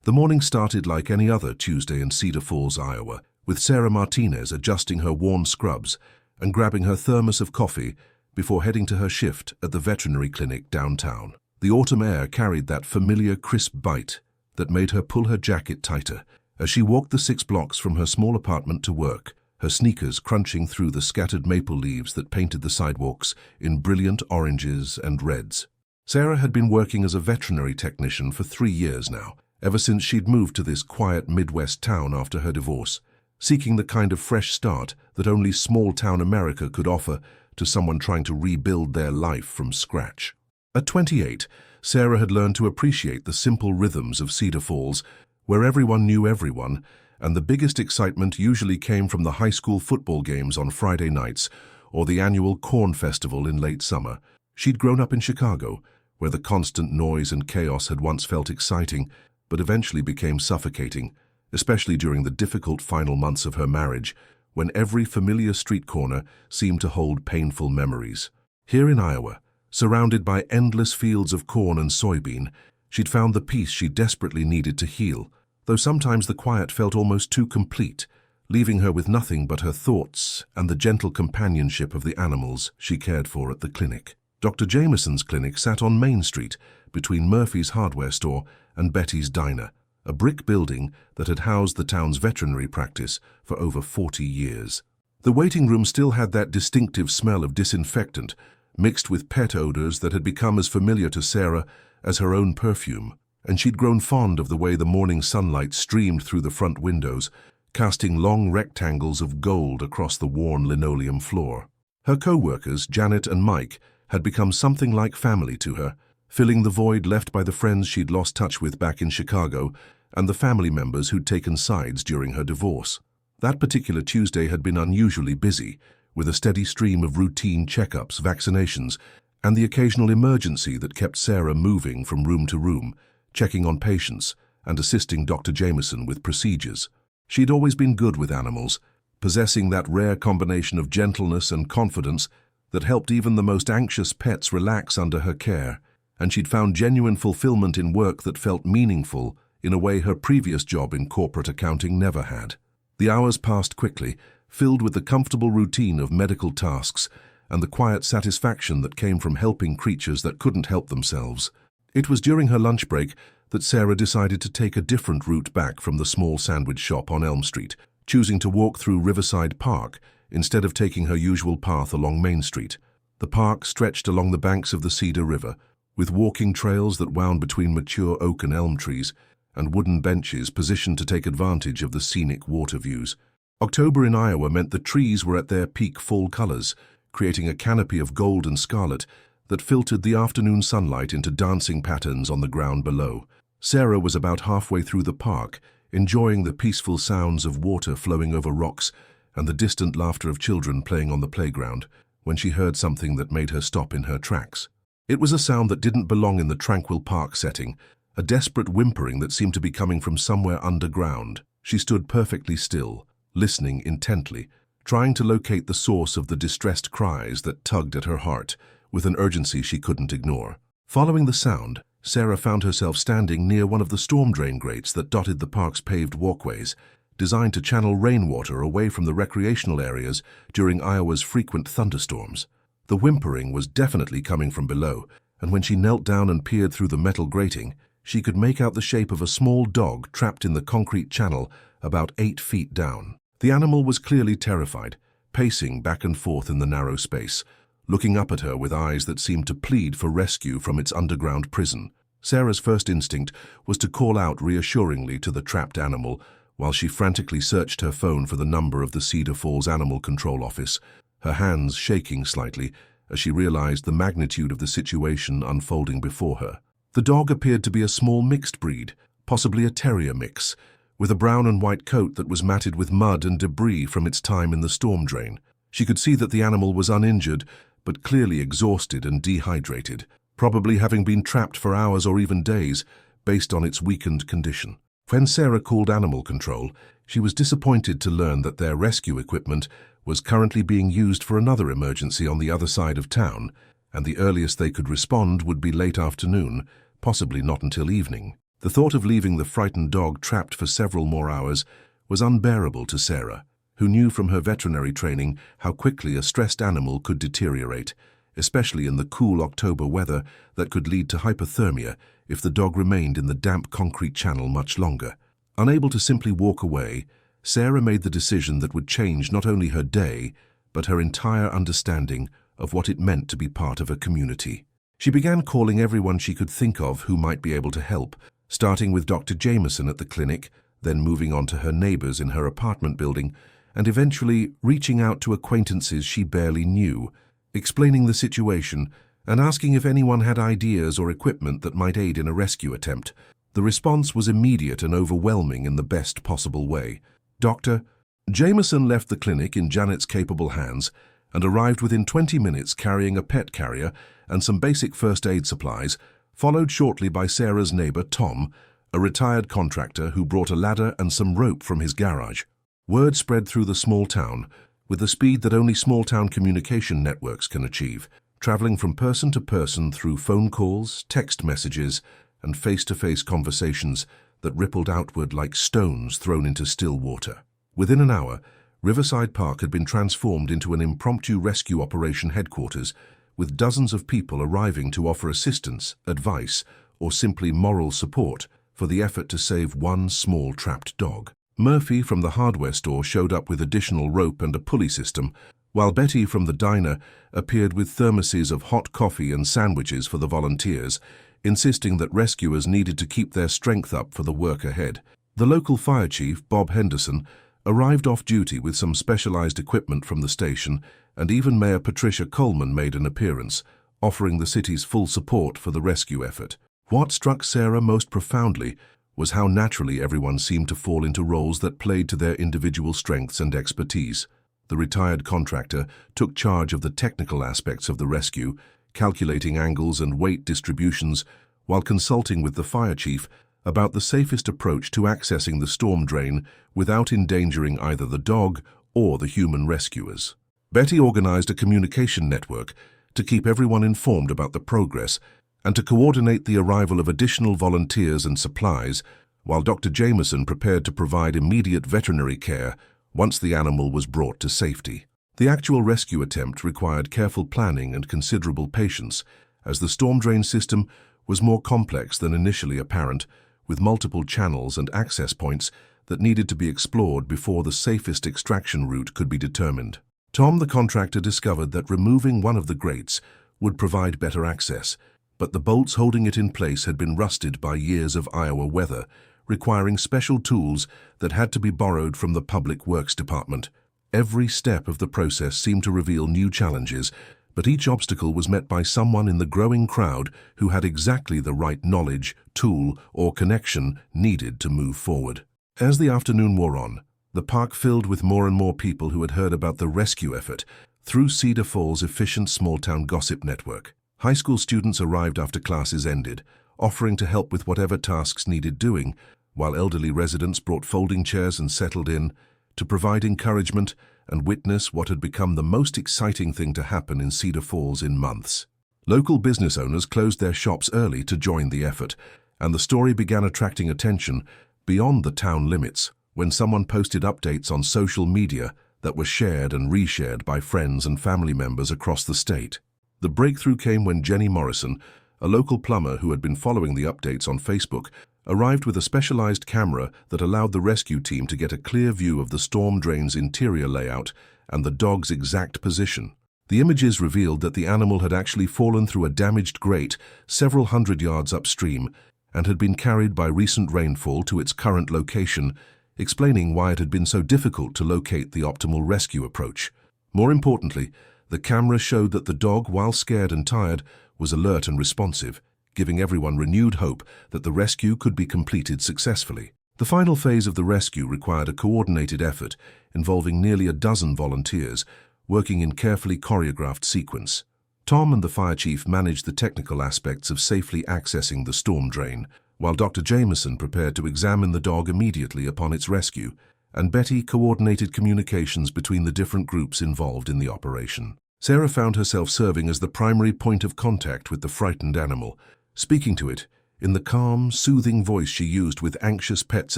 The morning started like any other Tuesday in Cedar Falls, Iowa, with Sarah Martinez adjusting her worn scrubs and grabbing her thermos of coffee before heading to her shift at the veterinary clinic downtown. The autumn air carried that familiar crisp bite that made her pull her jacket tighter as she walked the 6 blocks from her small apartment to work, her sneakers crunching through the scattered maple leaves that painted the sidewalks in brilliant oranges and reds. Sarah had been working as a veterinary technician for 3 years now, ever since she'd moved to this quiet Midwest town after her divorce, seeking the kind of fresh start that only small-town America could offer to someone trying to rebuild their life from scratch. At 28, Sarah had learned to appreciate the simple rhythms of Cedar Falls, where everyone knew everyone, and the biggest excitement usually came from the high school football games on Friday nights or the annual corn festival in late summer. She'd grown up in Chicago, where the constant noise and chaos had once felt exciting, but eventually became suffocating, especially during the difficult final months of her marriage, when every familiar street corner seemed to hold painful memories. Here in Iowa, surrounded by endless fields of corn and soybean, she'd found the peace she desperately needed to heal, though sometimes the quiet felt almost too complete, leaving her with nothing but her thoughts and the gentle companionship of the animals she cared for at the clinic. Dr. Jameson's clinic sat on Main Street, between Murphy's hardware store and Betty's diner, a brick building that had housed the town's veterinary practice for over 40 years. The waiting room still had that distinctive smell of disinfectant, mixed with pet odors that had become as familiar to Sarah as her own perfume, and she'd grown fond of the way the morning sunlight streamed through the front windows, casting long rectangles of gold across the worn linoleum floor. Her co-workers, Janet and Mike, had become something like family to her, filling the void left by the friends she'd lost touch with back in Chicago and the family members who'd taken sides during her divorce. That particular Tuesday had been unusually busy, with a steady stream of routine checkups, vaccinations, and the occasional emergency that kept Sarah moving from room to room, checking on patients and assisting Dr. Jameson with procedures. She'd always been good with animals, possessing that rare combination of gentleness and confidence that helped even the most anxious pets relax under her care, and she'd found genuine fulfillment in work that felt meaningful in a way her previous job in corporate accounting never had. The hours passed quickly, filled with the comfortable routine of medical tasks and the quiet satisfaction that came from helping creatures that couldn't help themselves. It was during her lunch break that Sarah decided to take a different route back from the small sandwich shop on Elm Street, choosing to walk through Riverside Park instead of taking her usual path along Main Street. The park stretched along the banks of the Cedar River, with walking trails that wound between mature oak and elm trees, and wooden benches positioned to take advantage of the scenic water views. October in Iowa meant the trees were at their peak fall colors, creating a canopy of gold and scarlet that filtered the afternoon sunlight into dancing patterns on the ground below. Sarah was about halfway through the park, enjoying the peaceful sounds of water flowing over rocks and the distant laughter of children playing on the playground, when she heard something that made her stop in her tracks. It was a sound that didn't belong in the tranquil park setting, a desperate whimpering that seemed to be coming from somewhere underground. She stood perfectly still, listening intently, trying to locate the source of the distressed cries that tugged at her heart with an urgency she couldn't ignore. Following the sound, Sarah found herself standing near one of the storm drain grates that dotted the park's paved walkways, designed to channel rainwater away from the recreational areas during Iowa's frequent thunderstorms. The whimpering was definitely coming from below, and when she knelt down and peered through the metal grating, she could make out the shape of a small dog trapped in the concrete channel about 8 feet down. The animal was clearly terrified, pacing back and forth in the narrow space, looking up at her with eyes that seemed to plead for rescue from its underground prison. Sarah's first instinct was to call out reassuringly to the trapped animal while she frantically searched her phone for the number of the Cedar Falls Animal Control Office, her hands shaking slightly as she realized the magnitude of the situation unfolding before her. The dog appeared to be a small mixed breed, possibly a terrier mix, with a brown and white coat that was matted with mud and debris from its time in the storm drain. She could see that the animal was uninjured, but clearly exhausted and dehydrated, probably having been trapped for hours or even days, based on its weakened condition. When Sarah called animal control, she was disappointed to learn that their rescue equipment was currently being used for another emergency on the other side of town, and the earliest they could respond would be late afternoon, possibly not until evening. The thought of leaving the frightened dog trapped for several more hours was unbearable to Sarah, who knew from her veterinary training how quickly a stressed animal could deteriorate, especially in the cool October weather that could lead to hypothermia if the dog remained in the damp concrete channel much longer. Unable to simply walk away, Sarah made the decision that would change not only her day, but her entire understanding of what it meant to be part of a community. She began calling everyone she could think of who might be able to help, starting with Dr. Jameson at the clinic, then moving on to her neighbors in her apartment building, and eventually reaching out to acquaintances she barely knew, explaining the situation and asking if anyone had ideas or equipment that might aid in a rescue attempt. The response was immediate and overwhelming in the best possible way. Dr. Jameson left the clinic in Janet's capable hands and arrived within 20 minutes carrying a pet carrier and some basic first aid supplies, followed shortly by Sarah's neighbor Tom, a retired contractor who brought a ladder and some rope from his garage. Word spread through the small town with the speed that only small-town communication networks can achieve, traveling from person to person through phone calls, text messages, and face-to-face conversations that rippled outward like stones thrown into still water. Within an hour, Riverside Park had been transformed into an impromptu rescue operation headquarters, with dozens of people arriving to offer assistance, advice, or simply moral support for the effort to save one small trapped dog. Murphy from the hardware store showed up with additional rope and a pulley system, while Betty from the diner appeared with thermoses of hot coffee and sandwiches for the volunteers, insisting that rescuers needed to keep their strength up for the work ahead. The local fire chief, Bob Henderson, arrived off duty with some specialized equipment from the station, and even Mayor Patricia Coleman made an appearance, offering the city's full support for the rescue effort. What struck Sarah most profoundly was how naturally everyone seemed to fall into roles that played to their individual strengths and expertise. The retired contractor took charge of the technical aspects of the rescue, calculating angles and weight distributions, while consulting with the fire chief about the safest approach to accessing the storm drain without endangering either the dog or the human rescuers. Betty organized a communication network to keep everyone informed about the progress and to coordinate the arrival of additional volunteers and supplies, while Dr. Jameson prepared to provide immediate veterinary care once the animal was brought to safety. The actual rescue attempt required careful planning and considerable patience, as the storm drain system was more complex than initially apparent, with multiple channels and access points that needed to be explored before the safest extraction route could be determined. Tom, the contractor, discovered that removing one of the grates would provide better access, but the bolts holding it in place had been rusted by years of Iowa weather, requiring special tools that had to be borrowed from the Public Works Department. Every step of the process seemed to reveal new challenges, but each obstacle was met by someone in the growing crowd who had exactly the right knowledge, tool, or connection needed to move forward. As the afternoon wore on, the park filled with more and more people who had heard about the rescue effort through Cedar Falls' efficient small-town gossip network. High school students arrived after classes ended, offering to help with whatever tasks needed doing, while elderly residents brought folding chairs and settled in to provide encouragement and witness what had become the most exciting thing to happen in Cedar Falls in months. Local business owners closed their shops early to join the effort, and the story began attracting attention beyond the town limits when someone posted updates on social media that were shared and reshared by friends and family members across the state. The breakthrough came when Jenny Morrison, a local plumber who had been following the updates on Facebook, arrived with a specialized camera that allowed the rescue team to get a clear view of the storm drain's interior layout and the dog's exact position. The images revealed that the animal had actually fallen through a damaged grate several hundred yards upstream and had been carried by recent rainfall to its current location, explaining why it had been so difficult to locate the optimal rescue approach. More importantly, the camera showed that the dog, while scared and tired, was alert and responsive, giving everyone renewed hope that the rescue could be completed successfully. The final phase of the rescue required a coordinated effort involving nearly a dozen volunteers, working in carefully choreographed sequence. Tom and the fire chief managed the technical aspects of safely accessing the storm drain, while Dr. Jameson prepared to examine the dog immediately upon its rescue, and Betty coordinated communications between the different groups involved in the operation. Sarah found herself serving as the primary point of contact with the frightened animal, speaking to it in the calm, soothing voice she used with anxious pets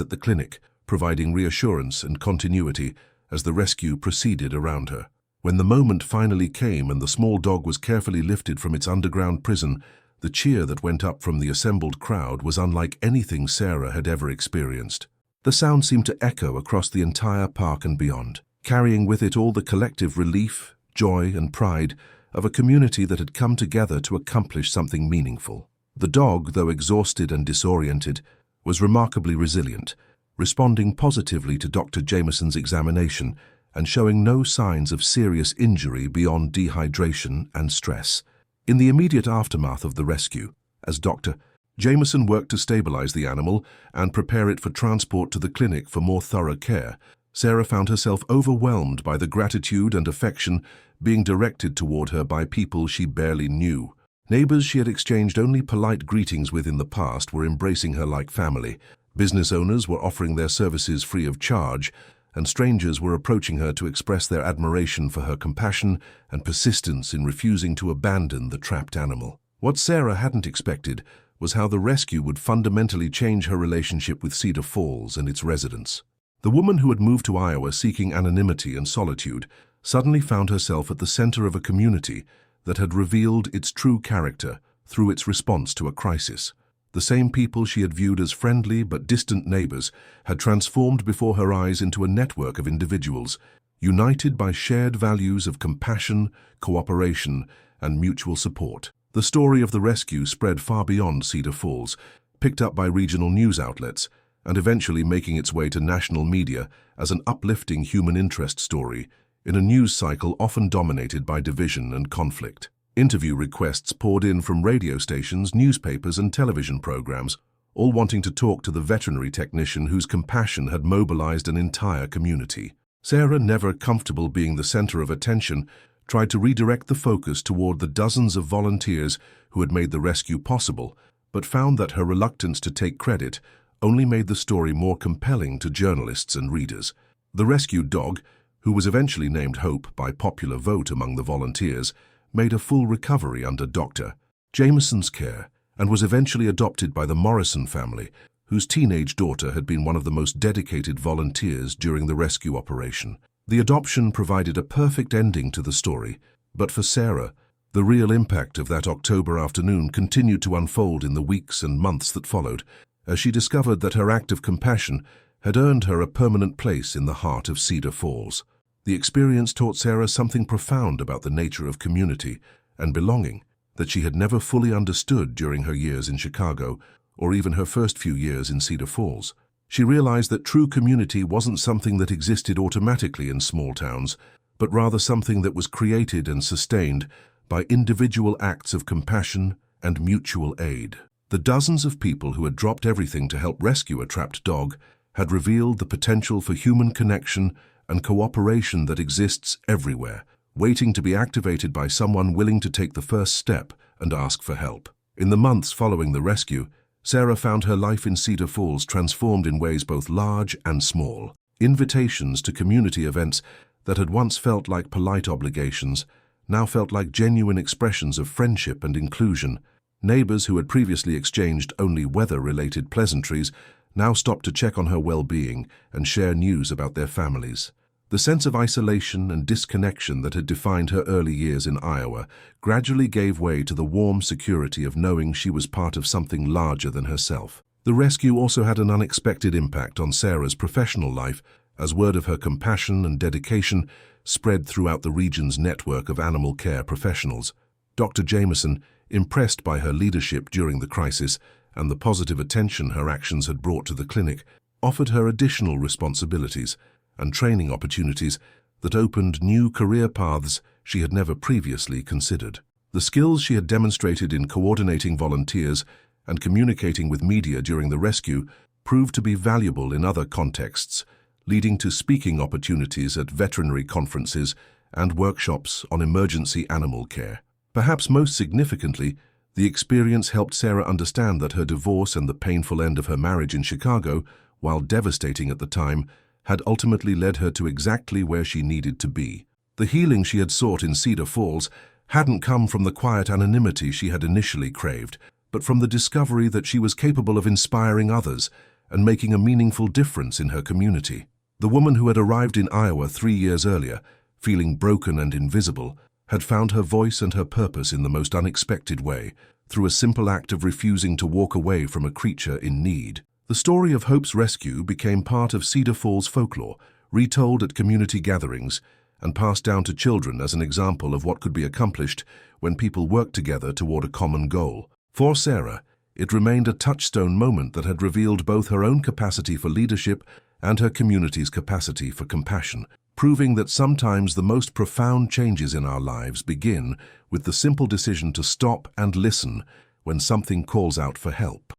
at the clinic, providing reassurance and continuity as the rescue proceeded around her. When the moment finally came and the small dog was carefully lifted from its underground prison, the cheer that went up from the assembled crowd was unlike anything Sarah had ever experienced. The sound seemed to echo across the entire park and beyond, carrying with it all the collective relief, joy, and pride of a community that had come together to accomplish something meaningful. The dog, though exhausted and disoriented, was remarkably resilient, responding positively to Dr. Jameson's examination and showing no signs of serious injury beyond dehydration and stress. In the immediate aftermath of the rescue, as Dr. Jameson worked to stabilize the animal and prepare it for transport to the clinic for more thorough care, Sarah found herself overwhelmed by the gratitude and affection being directed toward her by people she barely knew. Neighbors she had exchanged only polite greetings with in the past were embracing her like family. Business owners were offering their services free of charge, and strangers were approaching her to express their admiration for her compassion and persistence in refusing to abandon the trapped animal. What Sarah hadn't expected was how the rescue would fundamentally change her relationship with Cedar Falls and its residents. The woman who had moved to Iowa seeking anonymity and solitude suddenly found herself at the center of a community that had revealed its true character through its response to a crisis. The same people she had viewed as friendly but distant neighbors had transformed before her eyes into a network of individuals, united by shared values of compassion, cooperation, and mutual support. The story of the rescue spread far beyond Cedar Falls, picked up by regional news outlets, and eventually making its way to national media as an uplifting human interest story in a news cycle often dominated by division and conflict. Interview requests poured in from radio stations, newspapers, and television programs, all wanting to talk to the veterinary technician whose compassion had mobilized an entire community. Sarah, never comfortable being the center of attention, tried to redirect the focus toward the dozens of volunteers who had made the rescue possible, but found that her reluctance to take credit only made the story more compelling to journalists and readers. The rescued dog, who was eventually named Hope by popular vote among the volunteers, made a full recovery under Dr. Jameson's care and was eventually adopted by the Morrison family, whose teenage daughter had been one of the most dedicated volunteers during the rescue operation. The adoption provided a perfect ending to the story, but for Sarah, the real impact of that October afternoon continued to unfold in the weeks and months that followed, as she discovered that her act of compassion had earned her a permanent place in the heart of Cedar Falls. The experience taught Sarah something profound about the nature of community and belonging that she had never fully understood during her years in Chicago or even her first few years in Cedar Falls. She realized that true community wasn't something that existed automatically in small towns, but rather something that was created and sustained by individual acts of compassion and mutual aid. The dozens of people who had dropped everything to help rescue a trapped dog had revealed the potential for human connection and cooperation that exists everywhere, waiting to be activated by someone willing to take the first step and ask for help. In the months following the rescue, Sarah found her life in Cedar Falls transformed in ways both large and small. Invitations to community events that had once felt like polite obligations now felt like genuine expressions of friendship and inclusion. Neighbors who had previously exchanged only weather-related pleasantries now stopped to check on her well-being and share news about their families. The sense of isolation and disconnection that had defined her early years in Iowa gradually gave way to the warm security of knowing she was part of something larger than herself. The rescue also had an unexpected impact on Sarah's professional life, as word of her compassion and dedication spread throughout the region's network of animal care professionals. Dr. Jameson, impressed by her leadership during the crisis and the positive attention her actions had brought to the clinic, offered her additional responsibilities and training opportunities that opened new career paths she had never previously considered. The skills she had demonstrated in coordinating volunteers and communicating with media during the rescue proved to be valuable in other contexts, leading to speaking opportunities at veterinary conferences and workshops on emergency animal care. Perhaps most significantly, the experience helped Sarah understand that her divorce and the painful end of her marriage in Chicago, while devastating at the time, had ultimately led her to exactly where she needed to be. The healing she had sought in Cedar Falls hadn't come from the quiet anonymity she had initially craved, but from the discovery that she was capable of inspiring others and making a meaningful difference in her community. The woman who had arrived in Iowa 3 years earlier, feeling broken and invisible, had found her voice and her purpose in the most unexpected way, through a simple act of refusing to walk away from a creature in need. The story of Hope's rescue became part of Cedar Falls folklore, retold at community gatherings, and passed down to children as an example of what could be accomplished when people work together toward a common goal. For Sarah, it remained a touchstone moment that had revealed both her own capacity for leadership and her community's capacity for compassion, proving that sometimes the most profound changes in our lives begin with the simple decision to stop and listen when something calls out for help.